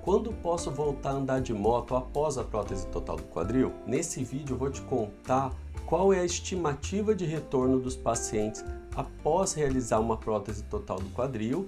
Quando posso voltar a andar de moto após a prótese total do quadril? Nesse vídeo eu vou te contar qual é a estimativa de retorno dos pacientes após realizar uma prótese total do quadril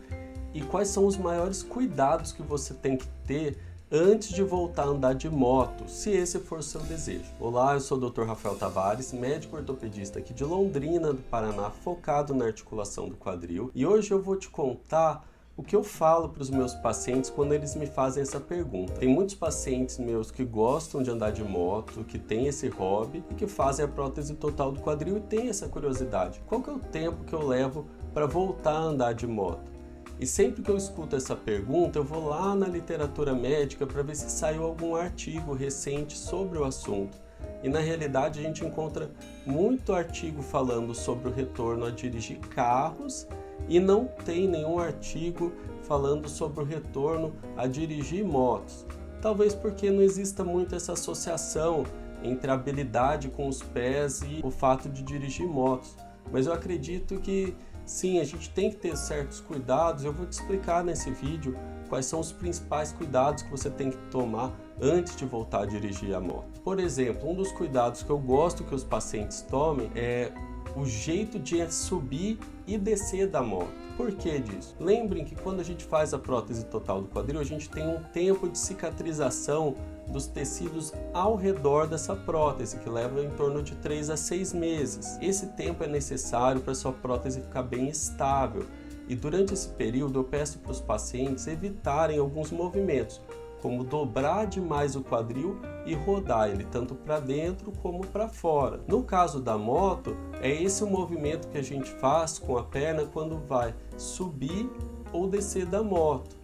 e quais são os maiores cuidados que você tem que ter antes de voltar a andar de moto, se esse for o seu desejo. Olá, eu sou o Dr. Rafael Tavares, médico ortopedista aqui de Londrina, do Paraná, focado na articulação do quadril. E hoje eu vou te contar o que eu falo para os meus pacientes quando eles me fazem essa pergunta. Tem muitos pacientes meus que gostam de andar de moto, que têm esse hobby e que fazem a prótese total do quadril e têm essa curiosidade. Qual que é o tempo que eu levo para voltar a andar de moto? E sempre que eu escuto essa pergunta, eu vou lá na literatura médica para ver se saiu algum artigo recente sobre o assunto. E na realidade a gente encontra muito artigo falando sobre o retorno a dirigir carros e não tem nenhum artigo falando sobre o retorno a dirigir motos. Talvez porque não exista muito essa associação entre a habilidade com os pés e o fato de dirigir motos. Mas eu acredito que sim, a gente tem que ter certos cuidados. Eu vou te explicar nesse vídeo quais são os principais cuidados que você tem que tomar antes de voltar a dirigir a moto. Por exemplo, um dos cuidados que eu gosto que os pacientes tomem é o jeito de subir e descer da moto. Por que disso? Lembrem que quando a gente faz a prótese total do quadril, a gente tem um tempo de cicatrização dos tecidos ao redor dessa prótese, que leva em torno de 3 a 6 meses. Esse tempo é necessário para a sua prótese ficar bem estável. E durante esse período eu peço para os pacientes evitarem alguns movimentos, como dobrar demais o quadril e rodar ele tanto para dentro como para fora. No caso da moto, é esse o movimento que a gente faz com a perna quando vai subir ou descer da moto.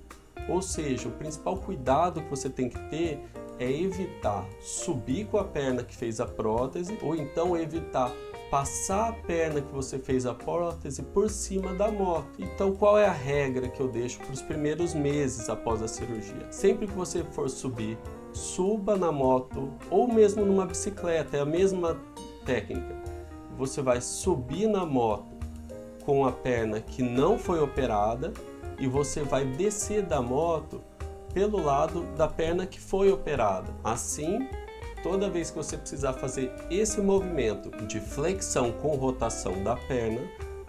Ou seja, o principal cuidado que você tem que ter é evitar subir com a perna que fez a prótese ou então evitar passar a perna que você fez a prótese por cima da moto. Então, qual é a regra que eu deixo para os primeiros meses após a cirurgia? Sempre que você for subir, suba na moto ou mesmo numa bicicleta, é a mesma técnica. Você vai subir na moto com a perna que não foi operada e você vai descer da moto pelo lado da perna que foi operada. Assim, toda vez que você precisar fazer esse movimento de flexão com rotação da perna,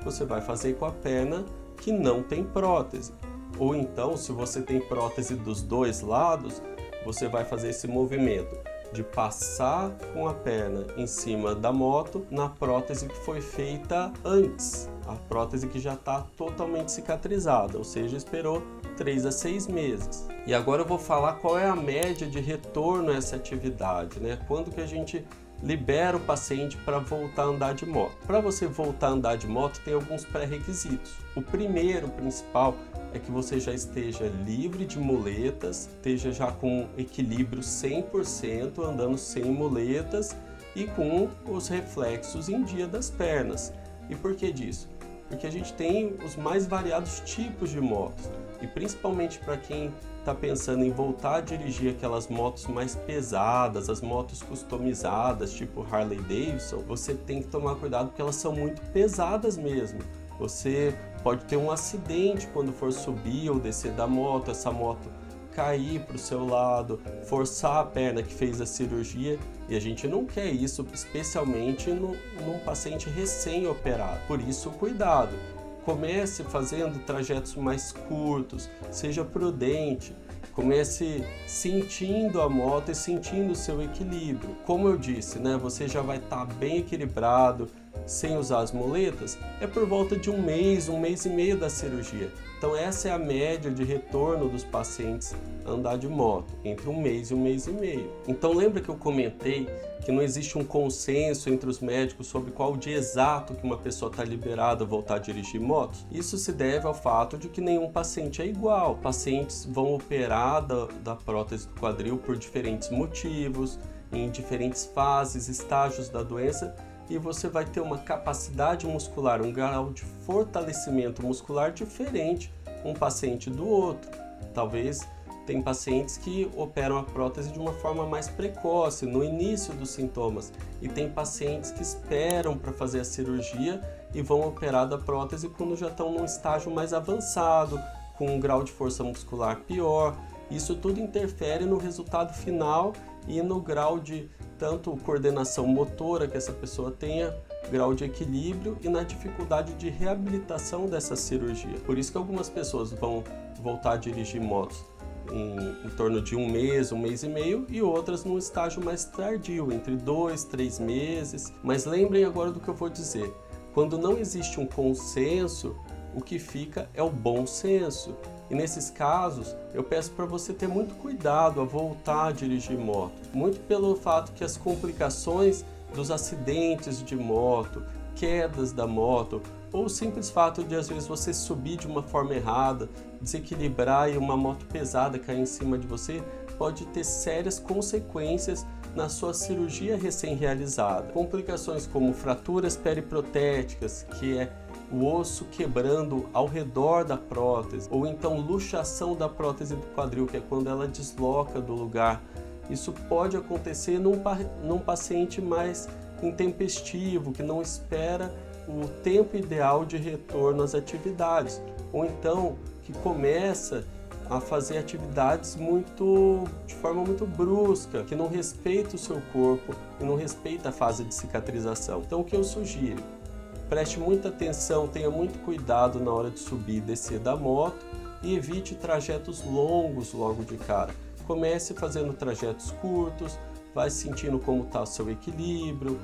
você vai fazer com a perna que não tem prótese. Ou então, se você tem prótese dos dois lados, você vai fazer esse movimento de passar com a perna em cima da moto na prótese que foi feita antes, a prótese que já está totalmente cicatrizada, ou seja, esperou 3 a 6 meses. E agora eu vou falar qual é a média de retorno a essa atividade, né? Quando que a gente libera o paciente para voltar a andar de moto. Para você voltar a andar de moto tem alguns pré-requisitos. O primeiro, principal, é que você já esteja livre de muletas, esteja já com equilíbrio 100%, andando sem muletas e com os reflexos em dia das pernas. E por que disso? Porque a gente tem os mais variados tipos de motos e principalmente para quem está pensando em voltar a dirigir aquelas motos mais pesadas, as motos customizadas, tipo Harley Davidson, você tem que tomar cuidado porque elas são muito pesadas mesmo. Você pode ter um acidente quando for subir ou descer da moto, essa moto cair para o seu lado, forçar a perna que fez a cirurgia, e a gente não quer isso, especialmente num paciente recém-operado. Por isso, cuidado. Comece fazendo trajetos mais curtos, seja prudente, comece sentindo a moto e sentindo o seu equilíbrio. Como eu disse, né, você já vai estar bem equilibrado, sem usar as muletas, é por volta de um mês e meio da cirurgia. Então essa é a média de retorno dos pacientes a andar de moto, entre um mês e meio. Então lembra que eu comentei que não existe um consenso entre os médicos sobre qual o dia exato que uma pessoa está liberada a voltar a dirigir motos? Isso se deve ao fato de que nenhum paciente é igual. Pacientes vão operar da prótese do quadril por diferentes motivos, em diferentes fases, estágios da doença, e você vai ter uma capacidade muscular, um grau de fortalecimento muscular diferente um paciente do outro. Talvez tem pacientes que operam a prótese de uma forma mais precoce, no início dos sintomas, e tem pacientes que esperam para fazer a cirurgia e vão operar da prótese quando já estão num estágio mais avançado, com um grau de força muscular pior. Isso tudo interfere no resultado final e no grau de tanto coordenação motora que essa pessoa tenha, grau de equilíbrio e na dificuldade de reabilitação dessa cirurgia. Por isso que algumas pessoas vão voltar a dirigir motos em torno de um mês e meio, e outras num estágio mais tardio, entre 2, 3 meses. Mas lembrem agora do que eu vou dizer. Quando não existe um consenso, o que fica é o bom senso. E nesses casos, eu peço para você ter muito cuidado a voltar a dirigir moto. Muito pelo fato que as complicações dos acidentes de moto, quedas da moto, ou o simples fato de às vezes você subir de uma forma errada, desequilibrar e uma moto pesada cair em cima de você, pode ter sérias consequências na sua cirurgia recém-realizada. Complicações como fraturas periprotéticas, que é o osso quebrando ao redor da prótese, ou então luxação da prótese do quadril, que é quando ela desloca do lugar. Isso pode acontecer num paciente mais intempestivo, que não espera o tempo ideal de retorno às atividades, ou então que começa a fazer atividades de forma muito brusca, que não respeita o seu corpo e não respeita a fase de cicatrização. Então o que eu sugiro? Preste muita atenção, tenha muito cuidado na hora de subir e descer da moto e evite trajetos longos logo de cara. Comece fazendo trajetos curtos, vai sentindo como está o seu equilíbrio.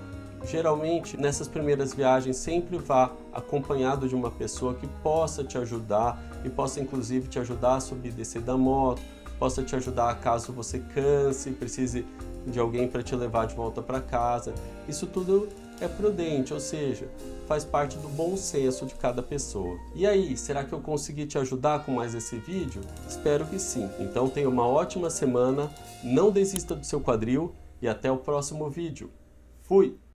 Geralmente, nessas primeiras viagens, sempre vá acompanhado de uma pessoa que possa te ajudar e possa inclusive te ajudar a subir e descer da moto, possa te ajudar caso você canse, precise de alguém para te levar de volta para casa. Isso tudo é prudente, ou seja, faz parte do bom senso de cada pessoa. E aí, será que eu consegui te ajudar com mais esse vídeo? Espero que sim. Então tenha uma ótima semana, não desista do seu quadril e até o próximo vídeo. Fui!